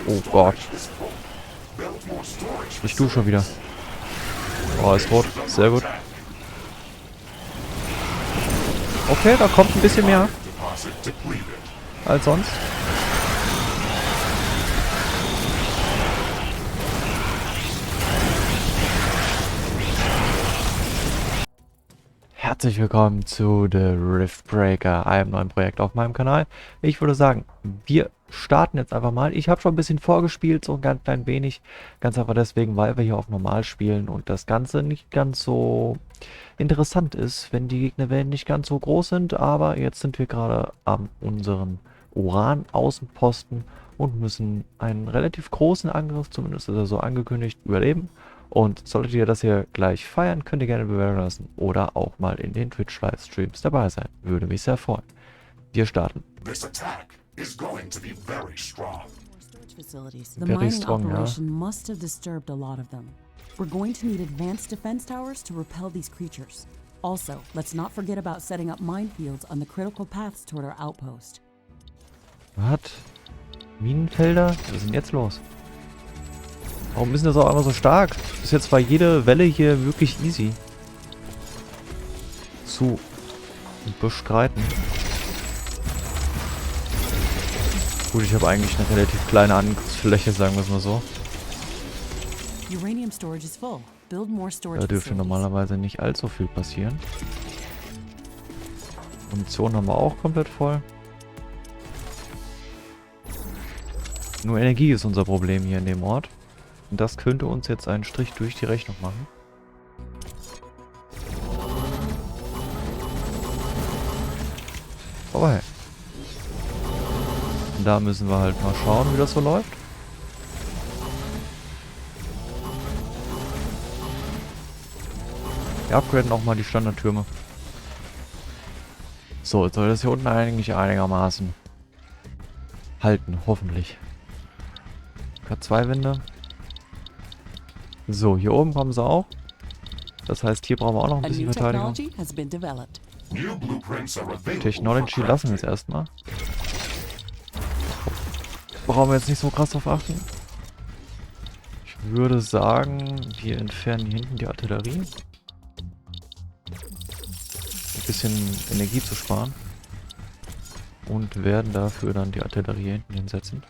Oh Gott. Ich du schon wieder. Oh, ist tot. Sehr gut. Okay, da kommt ein bisschen mehr als sonst. Herzlich willkommen zu The Riftbreaker, einem neuen Projekt auf meinem Kanal. Ich würde sagen, wir starten jetzt einfach mal. Ich habe schon ein bisschen vorgespielt, so ein ganz klein wenig. Ganz einfach deswegen, weil wir hier auf Normal spielen und das Ganze nicht ganz so interessant ist, wenn die Gegnerwellen nicht ganz so groß sind. Aber jetzt sind wir gerade an unseren Uran-Außenposten und müssen einen relativ großen Angriff, zumindest ist er so angekündigt, überleben. Und solltet ihr das hier gleich feiern, könnt ihr gerne bewerten lassen oder auch mal in den Twitch-Livestreams dabei sein. Würde mich sehr freuen. Wir starten. This attack is going to be very strong. Storage facilities. The Very mining strong, yeah. operation must have disturbed a lot of them. We're going to need advanced defense towers to repel these creatures. Also, let's not forget about setting up minefields on the critical paths toward our outpost. Was? Minenfelder? Was ist denn jetzt los? Warum ist denn das auch einmal so stark? Bis jetzt war jede Welle hier wirklich easy zu bestreiten. Gut, ich habe eigentlich eine relativ kleine Angriffsfläche, sagen wir es mal so. Uranium storage is full. Build more storage Da dürfte facilities. normalerweise nicht allzu viel passieren. Munition haben wir auch komplett voll. Nur Energie ist unser Problem hier in dem Ort. Und das könnte uns jetzt einen Strich durch die Rechnung machen. Aber hey. Und da müssen wir halt mal schauen, wie das so läuft. Wir upgraden auch mal die Standardtürme. So, jetzt soll das hier unten eigentlich einigermaßen halten, hoffentlich. K2-Wände. So, hier oben kommen sie auch. Das heißt, hier brauchen wir auch noch ein A bisschen new Verteidigung. technology has been developed. New blueprints are available. Technology for lassen wir crafting. jetzt erstmal. Brauchen wir jetzt nicht so krass drauf achten. Ich würde sagen, wir entfernen hier hinten die Artillerie. Ein bisschen Energie zu sparen. Und werden dafür dann die Artillerie hier hinten hinsetzen.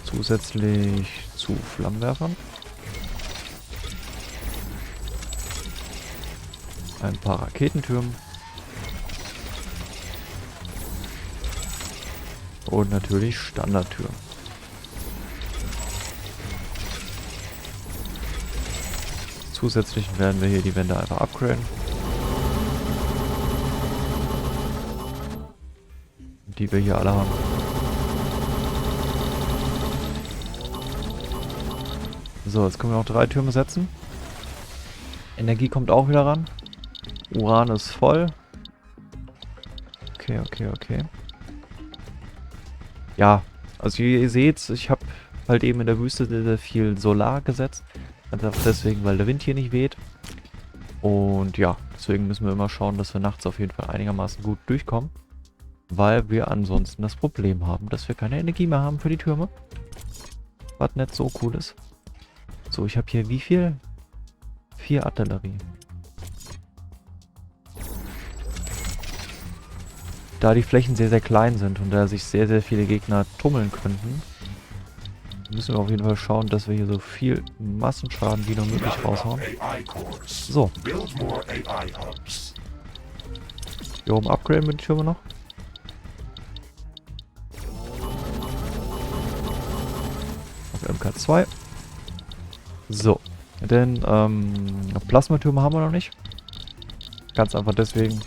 Zusätzlich zu Flammenwerfern. Ein paar Raketentürmen. Und natürlich Standardtüren. Zusätzlich werden wir hier die Wände einfach upgraden. Die wir hier alle haben. So, jetzt können wir noch 3 Türme setzen. Energie kommt auch wieder ran. Uran ist voll. Okay. Ja, also wie ihr seht, ich habe halt eben in der Wüste sehr, sehr viel Solar gesetzt. Einfach deswegen, weil der Wind hier nicht weht. Und ja, deswegen müssen wir immer schauen, dass wir nachts auf jeden Fall einigermaßen gut durchkommen. Weil wir ansonsten das Problem haben, dass wir keine Energie mehr haben für die Türme. Was nicht so cool ist. So, ich habe hier wie viel? 4 Artillerie. Da die Flächen sehr, sehr klein sind und da sich sehr, sehr viele Gegner tummeln könnten, müssen wir auf jeden Fall schauen, dass wir hier so viel Massenschaden wie nur möglich raushauen. AI cores. So, Build more AI hubs. hier oben upgraden wir die Türme noch. Auf MK2. So, denn Plasmatürme haben wir noch nicht. Ganz einfach deswegen,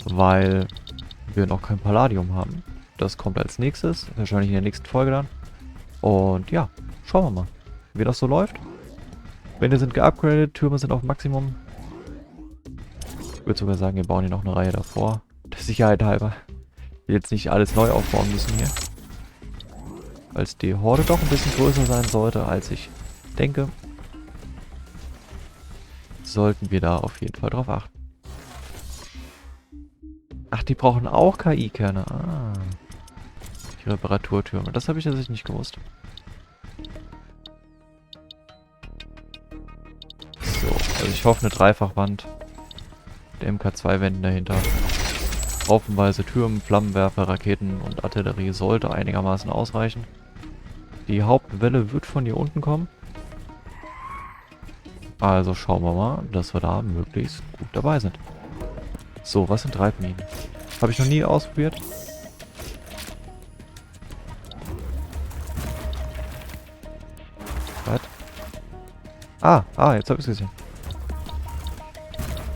weil wir noch kein Palladium haben. Das kommt als nächstes, wahrscheinlich in der nächsten Folge dann. Und ja, schauen wir mal, wie das so läuft. Wände sind geupgradet, Türme sind auf Maximum. Ich würde sogar sagen, wir bauen hier noch eine Reihe davor. Der Sicherheit halber. Ich will jetzt nicht alles neu aufbauen müssen hier. Weil die Horde doch ein bisschen größer sein sollte, als ich denke. Sollten wir da auf jeden Fall drauf achten. Ach, die brauchen auch KI-Kerne. Ah. Die Reparaturtürme. Das habe ich tatsächlich nicht gewusst. So, also ich hoffe eine Dreifachwand. Der MK2-Wänden dahinter. Haufenweise Türmen, Flammenwerfer, Raketen und Artillerie sollte einigermaßen ausreichen. Die Hauptwelle wird von hier unten kommen. Also schauen wir mal, dass wir da möglichst gut dabei sind. So, was sind Treibminen? Habe ich noch nie ausprobiert. Was? Jetzt habe ich es gesehen.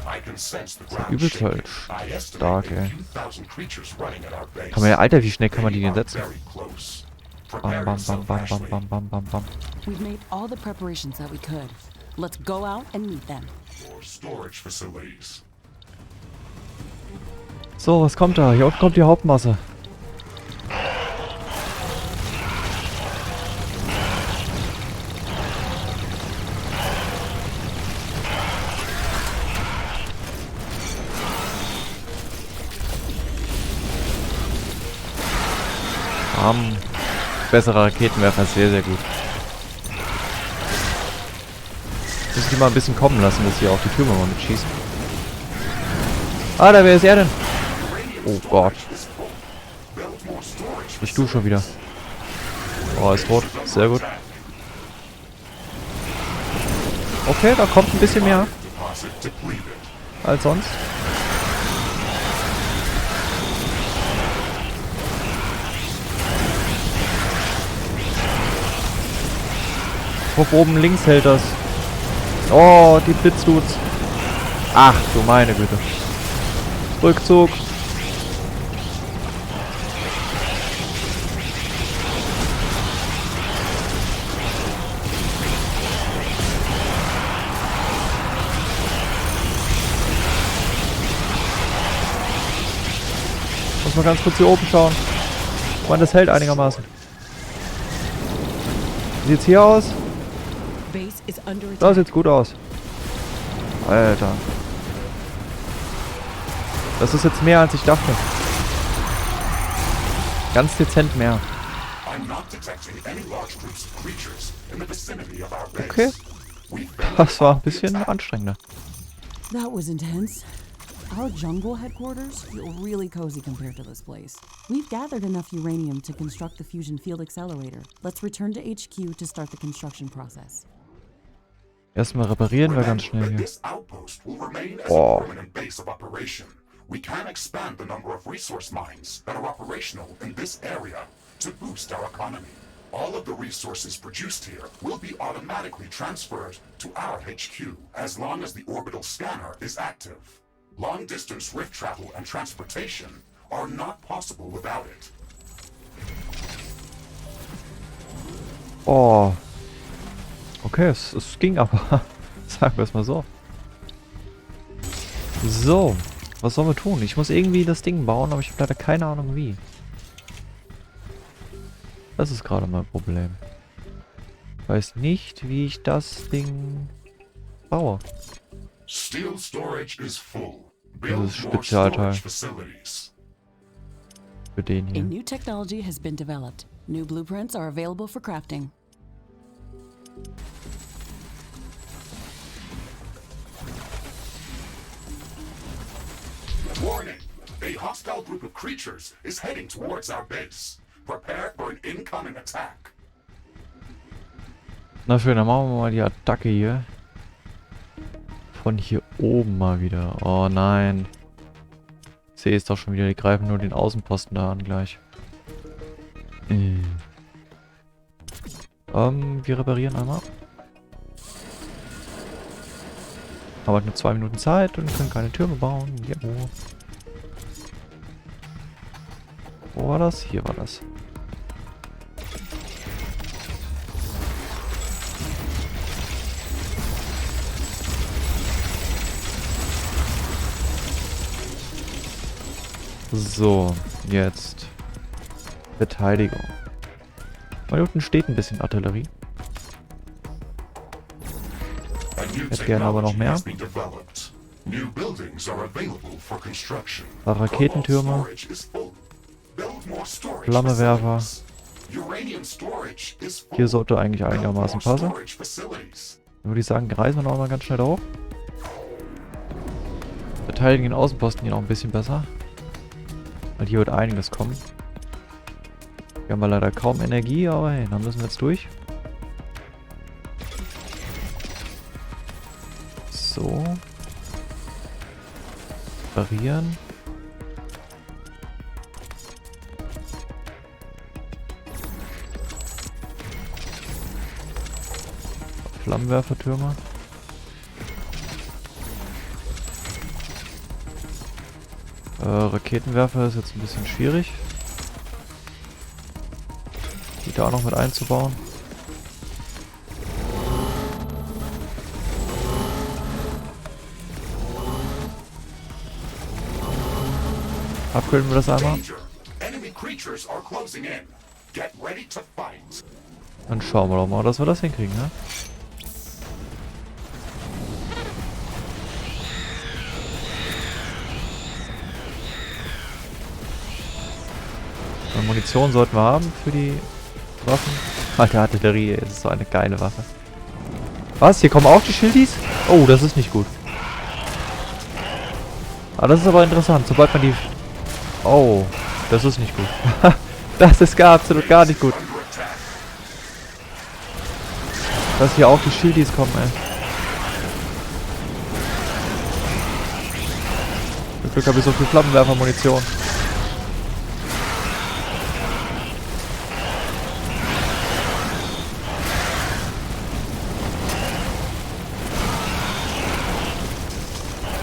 I can sense the So, ground übelst shaking. halt I estimate stark, a ey. few thousand creatures running at our base. Kann man ja, Alter, wie schnell kann man die denn They are setzen? very close. Bam, Prepare bam, bam, yourself, bam, bam, Ashley. bam, bam, bam, bam. We've made all the preparations that we could. Let's go out and meet them. For storage facilities. So, was kommt da? Hier unten kommt die Hauptmasse. Bessere Raketenwerfer, sehr, sehr gut. Muss ich die mal ein bisschen kommen lassen, dass hier auch die Türme mal mitschießen. Ah, da wer ist er denn? Oh Gott. Ich du schon wieder. Oh, er ist tot. Sehr gut. Okay, da kommt ein bisschen mehr Deposit depleted. als sonst. Hoch oben links hält das. Oh, die Blitzdudes. Ach du meine Güte. Rückzug. Muss mal ganz kurz hier oben schauen. Man, das hält einigermaßen. Wie sieht's hier aus? Base is under Da attack. sieht's gut aus. Alter. Das ist jetzt mehr als ich dachte. Ganz dezent mehr. I'm not detecting any large groups of creatures in the vicinity of our base. Okay. We've been Das war ein bisschen anstrengender. That was intense. Our jungle headquarters feel really cozy compared to this place. We've gathered enough uranium to construct the fusion field accelerator. Let's return to HQ to start the construction process. Erstmal reparieren wir ganz schnell Remember that hier. this outpost will remain as Oh. a permanent base of operation. We can expand the number of resource mines that are operational in this area to boost our economy. All of the resources produced here will be automatically transferred to our HQ as long as the orbital scanner is active. Long-distance rift travel and transportation are not possible without it. Oh. Okay, es ging aber. Sagen wir es mal so. So. Was sollen wir tun? Ich muss irgendwie das Ding bauen, aber ich habe leider keine Ahnung wie. Das ist gerade mein Problem. Ich weiß nicht, wie ich das Ding baue. Steel storage is full. Das Build ist more Spezialteil storage facilities. für den A hier. new technology has been developed. New blueprints are available for crafting. Warning! A hostile group of creatures is heading towards our base. Prepare for an incoming attack. Na schön, dann machen wir mal die Attacke hier. Von hier oben mal wieder. Oh nein. Ich sehe es doch schon wieder, die greifen nur den Außenposten da an gleich. Wir reparieren einmal. Aber halt nur 2 Minuten Zeit und können keine Türme bauen. Ja, wo war das? Hier war das. So, jetzt Verteidigung. Weil unten steht ein bisschen Artillerie. A new Hätte gerne aber noch technology mehr. has been developed. New buildings are available for construction. Raketentürme. Storage is full. Build more storage Flammewerfer. facilities. Uranium storage is full. Hier sollte eigentlich Build more einigermaßen passen. storage facilities. Dann würde ich sagen, reisen wir noch mal ganz schnell hoch. Verteidigen den Außenposten hier noch ein bisschen besser. Weil hier wird einiges kommen. Wir haben leider kaum Energie, aber hey, dann müssen wir jetzt durch. So. Reparieren. Flammenwerfertürme. Raketenwerfer ist jetzt ein bisschen schwierig. Die da noch mit einzubauen. Upgraden wir das einmal. Danger. Enemy creatures are closing in. Get ready to fight. Dann schauen wir doch mal, dass wir das hinkriegen, ne? Und Munition sollten wir haben für die Waffen. Alter, Artillerie, es ist so eine geile Waffe. Was? Hier kommen auch die Schildis? Oh, das ist nicht gut. Ah, das ist aber interessant. Sobald man die... Oh, das ist nicht gut. Das ist absolut gar nicht gut. Under attack. Dass hier auch die Schildis kommen, ey. Zum Glück habe ich so viel Flammenwerfer-Munition.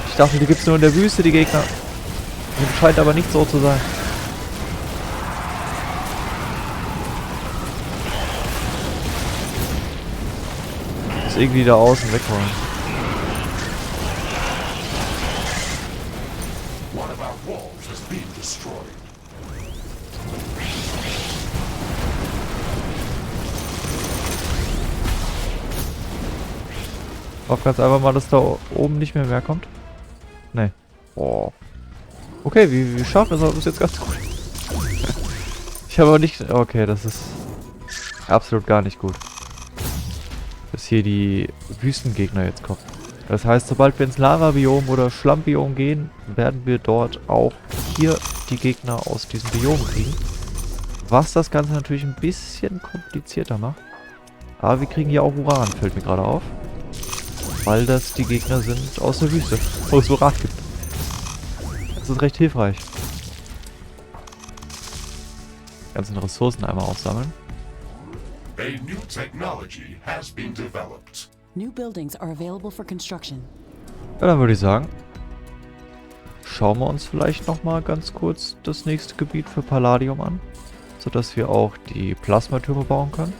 Ich dachte, die gibt es nur in der Wüste, die Gegner. Das scheint aber nicht so zu sein. Muss irgendwie da außen wegholen. One of our walls is being destroyed. Hoffe ganz einfach mal, dass da oben nicht mehr kommt. Nee. Boah. Okay, wir schaffen das aber bis jetzt ganz gut. Ich habe aber nicht... Okay, das ist absolut gar nicht gut. Dass hier die Wüstengegner jetzt kommen. Das heißt, sobald wir ins Lava-Biom oder Schlamm-Biom gehen, werden wir dort auch hier die Gegner aus diesem Biom kriegen. Was das Ganze natürlich ein bisschen komplizierter macht. Aber wir kriegen hier auch Uran, fällt mir gerade auf. Weil das die Gegner sind aus der Wüste, wo es Uran gibt. Das ist recht hilfreich. Ganzen Ressourcen einmal aufsammeln. A new technology has been developed. New buildings are available for construction. Ja, dann würde ich sagen, schauen wir uns vielleicht nochmal ganz kurz das nächste Gebiet für Palladium an. Sodass wir auch die Plasmatürme bauen können.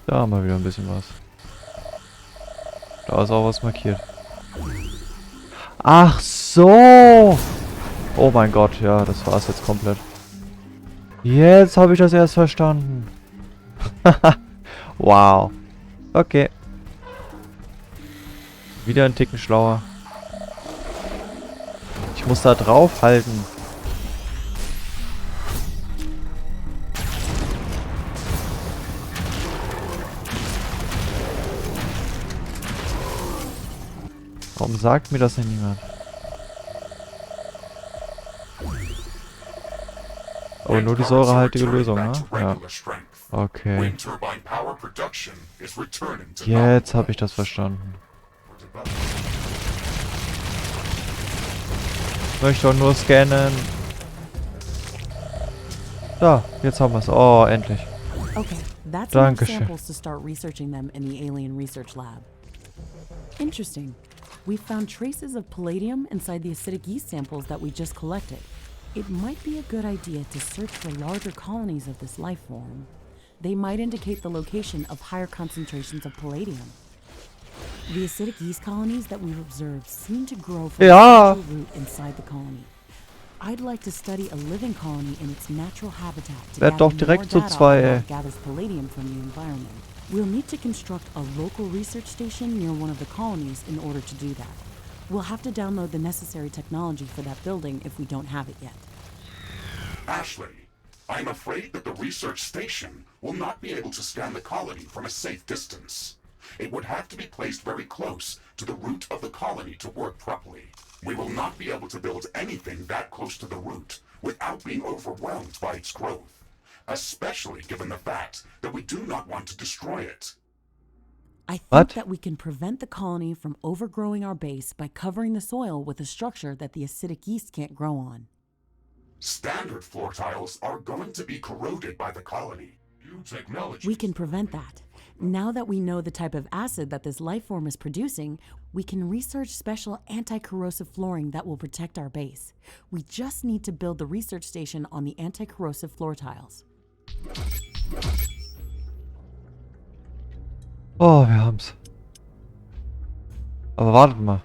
Da haben wir wieder ein bisschen was. Da ist auch was markiert. Ach so! Oh mein Gott, ja, das war's jetzt komplett. Jetzt habe ich das erst verstanden. Wow. Okay. Wieder ein Ticken schlauer. Ich muss da drauf halten. Warum sagt mir das denn niemand? Aber nur die säurehaltige Lösung, ne? Ja. Okay. Wind turbine power production is returning to Jetzt habe ich das verstanden. Ich möchte doch nur scannen. Da, jetzt haben wir es. Oh, endlich. Okay, that's enough Dankeschön. samples to start researching them in the Alien Research Lab. Interesting. We found traces of palladium inside the acidic yeast samples that we just collected. It might be a good idea to search for larger colonies of this life form. They might indicate the location of higher concentrations of palladium. The acidic yeast colonies that we've observed seem to grow from Ja. a central root inside the colony. I'd like to study a living colony in its natural habitat to Werd doch gather direkt more zu data zwei, on how ey. it gathers palladium from the environment. We'll need to construct a local research station near one of the colonies in order to do that. We'll have to download the necessary technology for that building if we don't have it yet. Ashley, I'm afraid that the research station will not be able to scan the colony from a safe distance. It would have to be placed very close to the root of the colony to work properly. We will not be able to build anything that close to the root without being overwhelmed by its growth, especially given the fact that we do not want to destroy it. I think What? that we can prevent the colony from overgrowing our base by covering the soil with a structure that the acidic yeast can't grow on. Standard floor tiles are going to be corroded by the colony. New technology. We can prevent that. Now that we know the type of acid that this life form is producing, we can research special anti-corrosive flooring that will protect our base. We just need to build the research station on the anti-corrosive floor tiles. Oh, wir haben's. Aber wartet mal.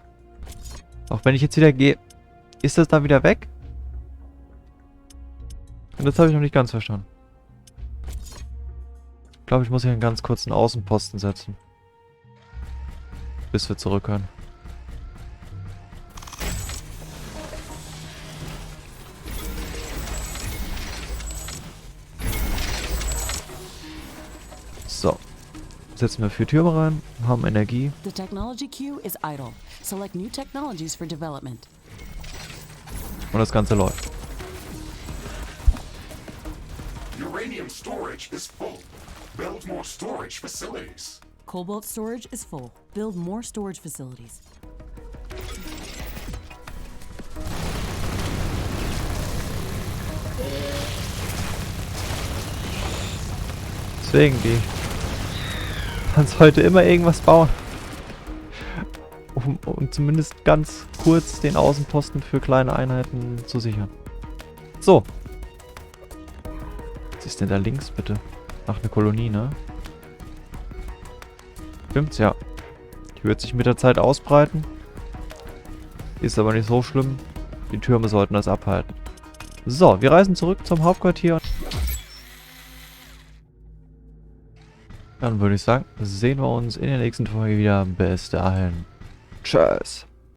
Auch wenn ich jetzt wieder gehe, ist das da wieder weg? Und das habe ich noch nicht ganz verstanden. Ich glaube, ich muss hier einen ganz kurzen Außenposten setzen. Bis wir zurück können. So. Setzen wir 4 Türme rein, haben Energie. The technology queue is idle. Select new technologies for development. Und das Ganze läuft. Uranium storage is full. Build more storage facilities. Cobalt storage is full. Build more storage facilities. Deswegen, die man sollte immer irgendwas bauen. Um zumindest ganz kurz den Außenposten für kleine Einheiten zu sichern. So. Was ist denn da links, bitte? Ach, eine Kolonie, ne? Stimmt's, ja. Die wird sich mit der Zeit ausbreiten. Ist aber nicht so schlimm. Die Türme sollten das abhalten. So, wir reisen zurück zum Hauptquartier. Dann würde ich sagen, sehen wir uns in der nächsten Folge wieder. Bis dahin. Tschüss.